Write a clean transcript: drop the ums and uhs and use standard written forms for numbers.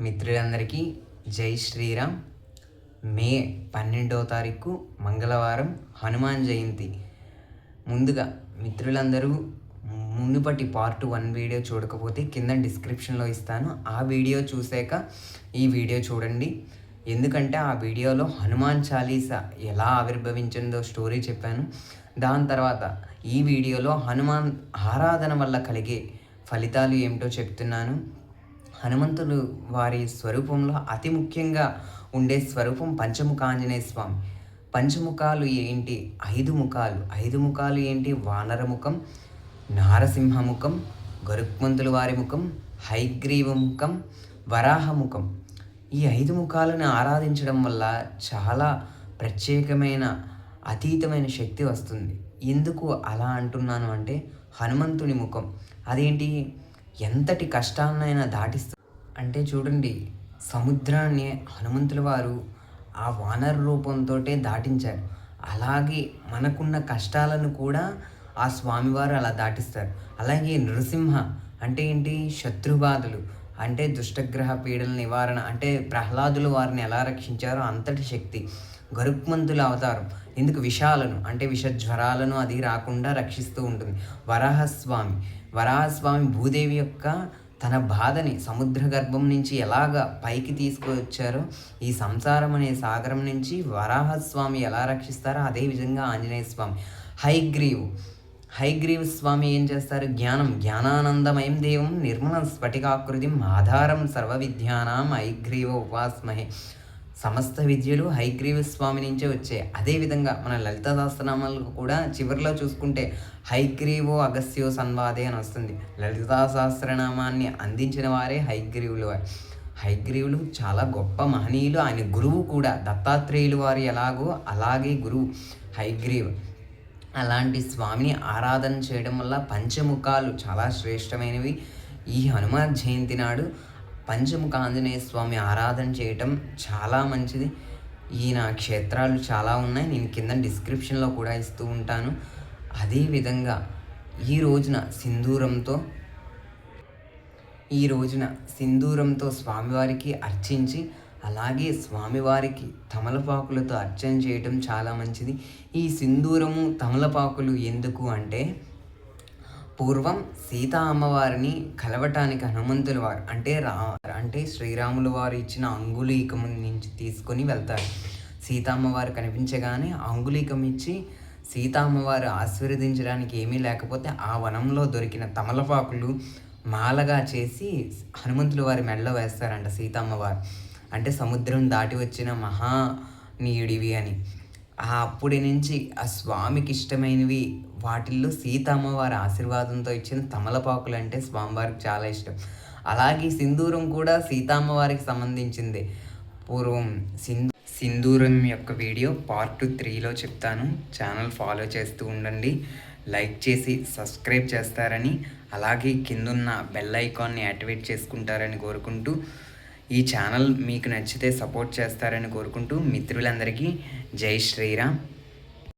మిత్రులందరికీ జై శ్రీరామ్. మే 12వ తారీఖు మంగళవారం హనుమాన్ జయంతి. ముందుగా మిత్రులందరూ మునుపటి పార్ట్ 1 వీడియో చూడకపోతే కింద డిస్క్రిప్షన్లో ఇస్తాను. ఆ వీడియో చూసాక ఈ వీడియో చూడండి. ఎందుకంటే ఆ వీడియోలో హనుమాన్ చాలీసా ఎలా ఆవిర్భవించిందో స్టోరీ చెప్పాను. దాని తర్వాత ఈ వీడియోలో హనుమాన్ ఆరాధన వల్ల కలిగే ఫలితాలు ఏమిటో చెప్తున్నాను. హనుమంతుడు వారి స్వరూపంలో అతి ముఖ్యంగా ఉండే స్వరూపం పంచముఖ ఆంజనేయ స్వామి. పంచముఖాలు ఏంటి? 5 ముఖాలు. 5 ముఖాలు ఏంటి? వానరముఖం, నారసింహముఖం, గరుత్మంతుల వారి ముఖం, హయగ్రీవ ముఖం, వరాహముఖం. ఈ 5 ముఖాలను ఆరాధించడం వల్ల చాలా ప్రత్యేకమైన అతీతమైన శక్తి వస్తుంది. ఎందుకు అలా అంటున్నాను అంటే, హనుమంతుని ముఖం అదేంటి, ఎంతటి కష్టాలనైనా దాటిస్తుంది. అంటే చూడండి, సముద్రాన్ని హనుమంతుల వారు ఆ వానర రూపంతో దాటించారు. అలాగే మనకున్న కష్టాలను కూడా ఆ స్వామివారు అలా దాటిస్తారు. అలాగే నృసింహ అంటే ఏంటి? శత్రుబాధలు అంటే దుష్టగ్రహ పీడల నివారణ, అంటే ప్రహ్లాదులు వారిని ఎలా రక్షించారో అంతటి శక్తి. గరుత్మంతుల అవతారం ఎందుకు? విషాలను అంటే విషజ్వరాలను అది రాకుండా రక్షిస్తూ ఉంటుంది. వరాహస్వామి భూదేవి యొక్క తన బాధని సముద్ర గర్భం నుంచి ఎలాగ పైకి తీసుకువచ్చారో, ఈ సంసారం అనే సాగరం నుంచి వరాహస్వామి ఎలా రక్షిస్తారో అదే విధంగా ఆంజనేయ స్వామి. హయగ్రీవ స్వామి ఏం చేస్తారు? జ్ఞానానందమయం దేవం నిర్మలం స్ఫటికాకృతిం ఆధారం సర్వ విద్యానాం హయగ్రీవ ఉపాస్మహే. సమస్త విద్యలు హయగ్రీవ స్వామి నుంచే వచ్చాయి. అదేవిధంగా మన లలిత సహస్రనామాలు కూడా చివరిలో చూసుకుంటే హయగ్రీవో అగస్యో సంవాదే అని వస్తుంది. లలితా సహస్రనామాన్ని అందించిన వారే హయగ్రీవులు వారు. హయగ్రీవులు చాలా గొప్ప మహనీయులు. ఆయన గురువు కూడా. దత్తాత్రేయులు వారు ఎలాగో అలాగే గురువు హయగ్రీవ. అలాంటి స్వామిని ఆరాధన చేయడం వల్ల పంచముఖాలు చాలా శ్రేష్టమైనవి. ఈ హనుమాన్ జయంతి నాడు పంచముఖ ఆంజనేయ స్వామి ఆరాధన చేయటం చాలా మంచిది. ఈయన క్షేత్రాలు చాలా ఉన్నాయి, నేను కింద డిస్క్రిప్షన్లో కూడా ఇస్తూ ఉంటాను. అదేవిధంగా ఈ రోజున సింధూరంతో స్వామివారికి అర్చించి, అలాగే స్వామివారికి తమలపాకులతో అర్చన చేయటం చాలా మంచిది. ఈ సింధూరము తమలపాకులు ఎందుకు అంటే, పూర్వం సీతా అమ్మవారిని కలవటానికి హనుమంతుల వారు అంటే శ్రీరాముల వారు ఇచ్చిన అంగుళీకం నుంచి తీసుకొని వెళ్తారు. సీతమ్మవారు కనిపించగానే అంగుళీకం ఇచ్చి సీతమ్మవారు ఆశీర్వదించడానికి ఏమీ లేకపోతే ఆ వనంలో దొరికిన తమలపాకులు మాలగా చేసి హనుమంతుల వారి మెడలో వేస్తారంట సీతమ్మవారు. అంటే సముద్రం దాటి వచ్చిన మహానీయుడివి అని. అప్పటి నుంచి ఆ స్వామికి ఇష్టమైనవి వాటిల్లో సీతమ్మవారి ఆశీర్వాదంతో ఇచ్చిన తమలపాకులు అంటే స్వామివారికి చాలా ఇష్టం. అలాగే సింధూరం కూడా సీతమ్మవారికి సంబంధించింది. పూర్వం సింధూరం యొక్క వీడియో పార్ట్ 3లో చెప్తాను. ఛానల్ ఫాలో చేస్తూ ఉండండి, లైక్ చేసి సబ్స్క్రైబ్ చేస్తారని, అలాగే కిందున్న బెల్ ఐకాన్ని యాక్టివేట్ చేసుకుంటారని కోరుకుంటూ, ఈ ఛానల్ మీకు నచ్చితే సపోర్ట్ చేస్తారని కోరుకుంటూ, మిత్రులందరికీ జై శ్రీరామ్.